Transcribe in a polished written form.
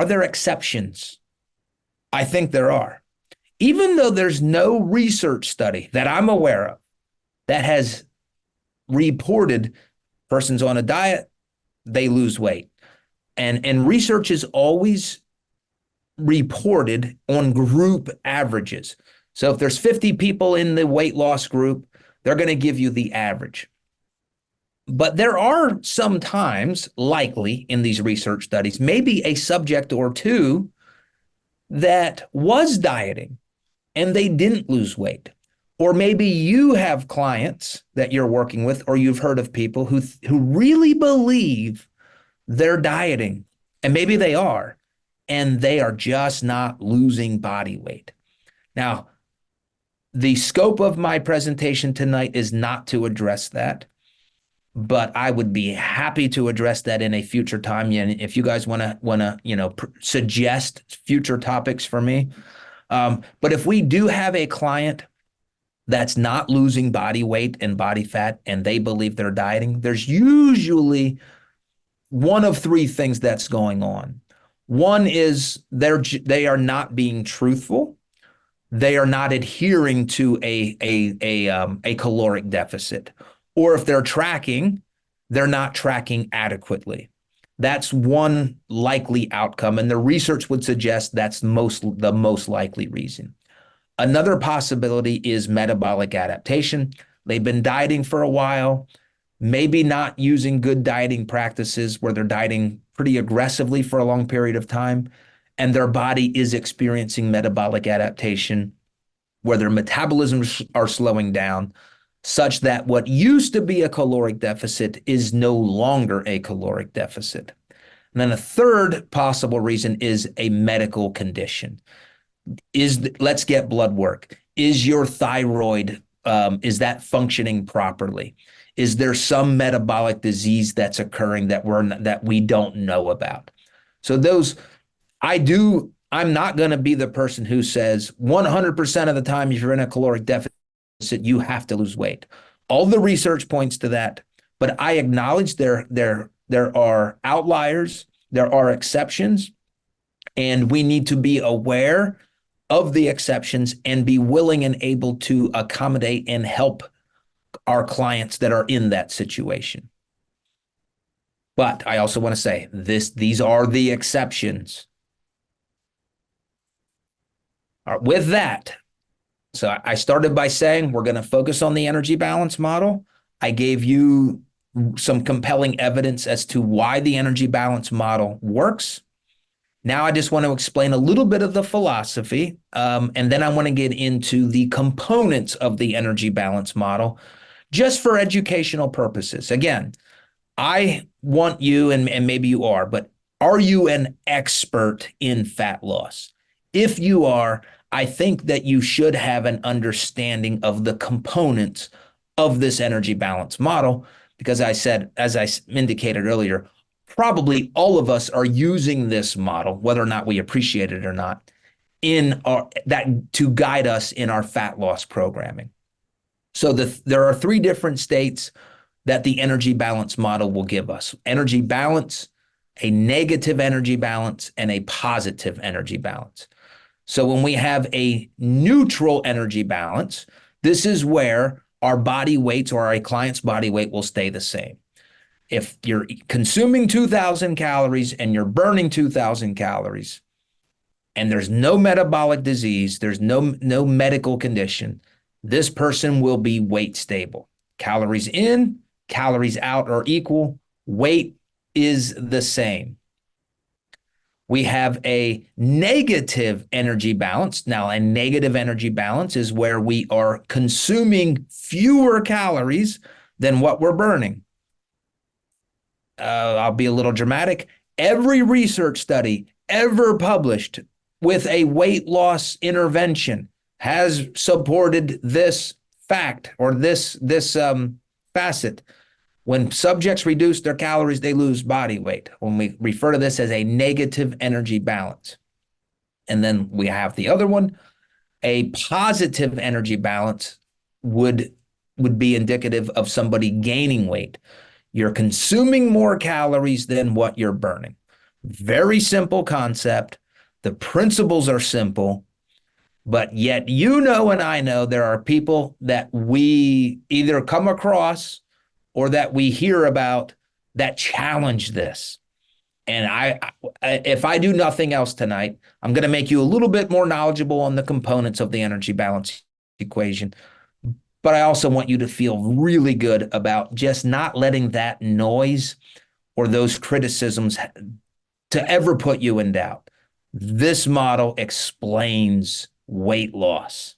Are there exceptions? I think there are. Even though there's no research study that I'm aware of that has reported persons on a diet, they lose weight. And research is always reported on group averages. So if there's 50 people in the weight loss group, they're going to give you the average. But there are sometimes likely in these research studies, maybe a subject or two that was dieting and they didn't lose weight. Or maybe you have clients that you're working with, or you've heard of people who really believe they're dieting, and maybe they are, and they are just not losing body weight. Now, the scope of my presentation tonight is not to address that, but I would be happy to address that in a future time. And if you guys want to, suggest future topics for me. But if we do have a client that's not losing body weight and body fat, and they believe they're dieting, there's usually one of three things that's going on. One is they are not being truthful. They are not adhering to a caloric deficit. Or if they're tracking, they're not tracking adequately. That's one likely outcome, and the research would suggest that's the most likely reason. Another possibility is metabolic adaptation. They've been dieting for a while, maybe not using good dieting practices where they're dieting pretty aggressively for a long period of time, and their body is experiencing metabolic adaptation where their metabolisms are slowing down, such that what used to be a caloric deficit is no longer a caloric deficit. And then a third possible reason is a medical condition. Let's get blood work. Is your thyroid, is that functioning properly? Is there some metabolic disease that's occurring that we don't know about? So I'm not going to be the person who says 100% of the time, if you're in a caloric deficit, you have to lose weight. All the research points to that, but I acknowledge there are outliers, there are exceptions, and we need to be aware of the exceptions and be willing and able to accommodate and help our clients that are in that situation. But I also want to say these are the exceptions. All right, with that, so I started by saying we're going to focus on the energy balance model. I gave you some compelling evidence as to why the energy balance model works. Now I just want to explain a little bit of the philosophy, and then I want to get into the components of the energy balance model just for educational purposes. Again, I want you, and maybe you are, but are you an expert in fat loss? If you are, I think that you should have an understanding of the components of this energy balance model, because as I indicated earlier, probably all of us are using this model, whether or not we appreciate it or not, to guide us in our fat loss programming. So there are three different states that the energy balance model will give us: energy balance, a negative energy balance, and a positive energy balance. So when we have a neutral energy balance, this is where our body weights or our client's body weight will stay the same. If you're consuming 2,000 calories and you're burning 2,000 calories, and there's no metabolic disease, there's no medical condition, this person will be weight stable. Calories in, calories out are equal. Weight is the same. We have a negative energy balance. Now, a negative energy balance is where we are consuming fewer calories than what we're burning. I'll be a little dramatic. Every research study ever published with a weight loss intervention has supported this fact or this facet. When subjects reduce their calories, they lose body weight. When we refer to this as a negative energy balance. And then we have the other one, a positive energy balance would be indicative of somebody gaining weight. You're consuming more calories than what you're burning. Very simple concept. The principles are simple, but yet you know and I know there are people that we either come across or that we hear about that challenge this. And if I do nothing else tonight, I'm going to make you a little bit more knowledgeable on the components of the energy balance equation. But I also want you to feel really good about just not letting that noise or those criticisms to ever put you in doubt. This model explains weight loss.